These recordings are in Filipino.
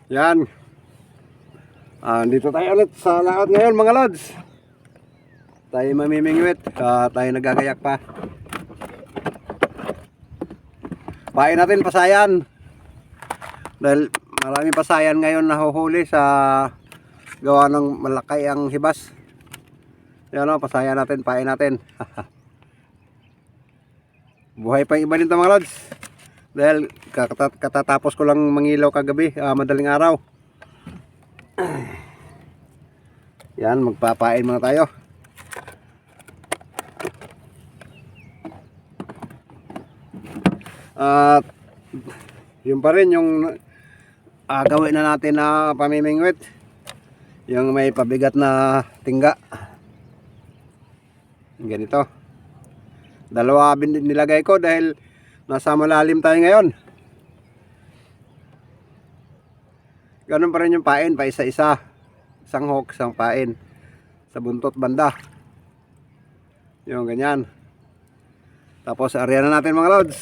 Yan. Dito tayo ulit sa laot ngayon mga lods. Tayo mamimingwit. Tayo nagagayak pa. Pain natin pasayan. Dahil maraming pasayan ngayon nahuhuli sa gawa ng malakay ang hibas. Yan o, pasayan natin, pain natin. Buhay pa yung iba nito mga lods. Dahil katatapos ko lang mangilaw kagabi, madaling araw. Yan, magpapain muna tayo. At yun pa rin yung gawin na natin na pamimingwit. Yung may pabigat na tingga. Ganito. Dalawa nilagay ko dahil nasa malalim tayo ngayon. Ganun pa rin yung pain, pa isa-isa. Isang hook, isang pain. Sa buntot banda. Yung ganyan. Tapos area na natin mga lods.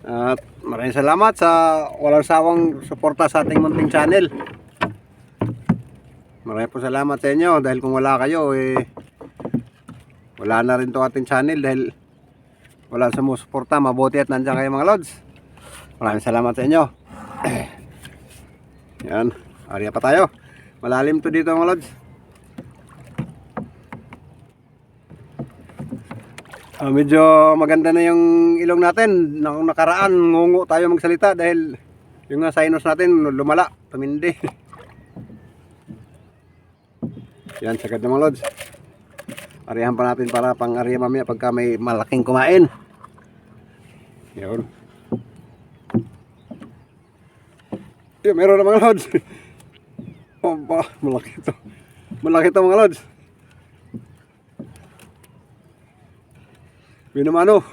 At maraming salamat sa walang sawang suporta sa ating munting channel. Maraming po salamat sa inyo dahil kung wala kayo wala na rin to ating channel dahil wala sumusuporta. Mabuti at nandiyan kayo mga lods. Maraming salamat sa inyo. Yan, area pa tayo. Malalim to dito mga lods. Medyo maganda na yung ilong natin. Nung nakaraan, ngungo tayo magsalita dahil yung sinus natin lumala, tumindi. Yan, sagad na mga lods. Arihan pa natin para pang area mamaya pagka may malaking kumain. Yun. Yun, meron na mga lods. Oh, malaki ito. Malaki ito mga lods. Binumano.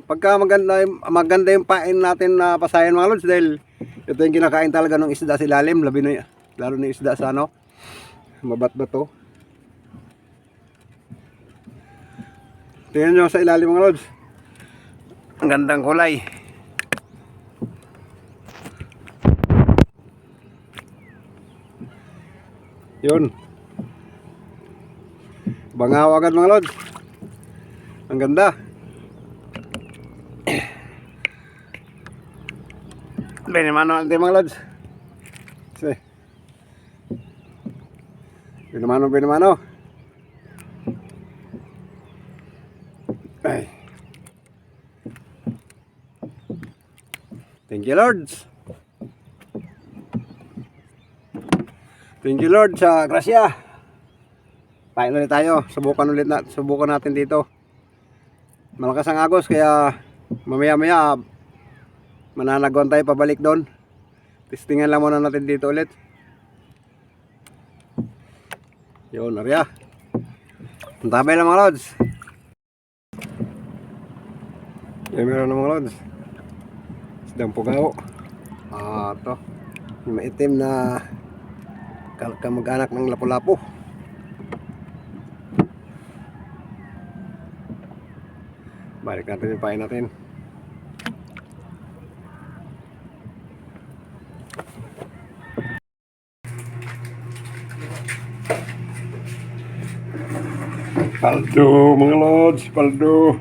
Pagka maganda yung pain natin na pasayan mga lods dahil ito yung kinakain talaga ng isda sa ilalim, lalo na isda sa ano, mabat-bato. Tingnan nyo sa ilalim mga lods. Ang gandang kulay. Yun. Bangaw agad mga lods. Ang ganda. Binimano natin mga lods. Binimano. Ay. Thank you Lords. Thank you Lord sa grasya. Pain ulit tayo. Subukan natin dito. Malakas ang agos kaya mamaya mananagon tayo pabalik doon. Testingan lang muna natin dito ulit. Yun, area. Antabay lang mga lods. Yan, meron na mga lods. Isdang pugaw. Ito. Yung maitim na kamag-anak ng lapu-lapu. Balik natin yung pain natin. Paldo mga lods, paldo.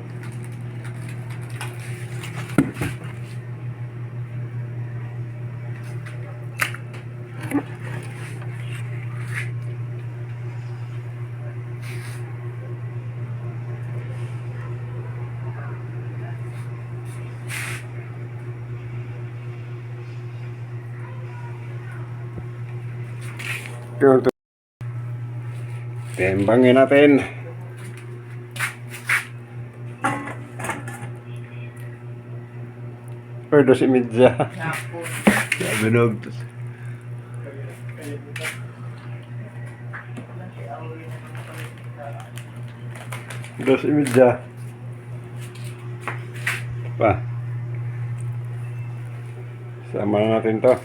Timbangin natin. Or 12.5. Binog. 12.5. Pa. Sama na natin to.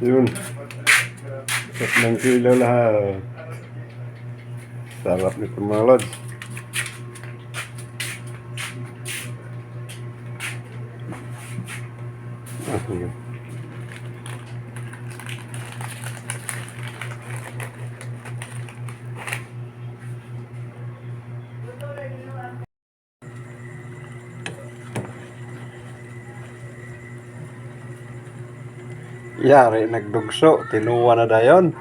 Yun. 3 kilo lahat. Sarap nito mga lods. Yun. Yari, nagdugso. Tinuwa na dayon.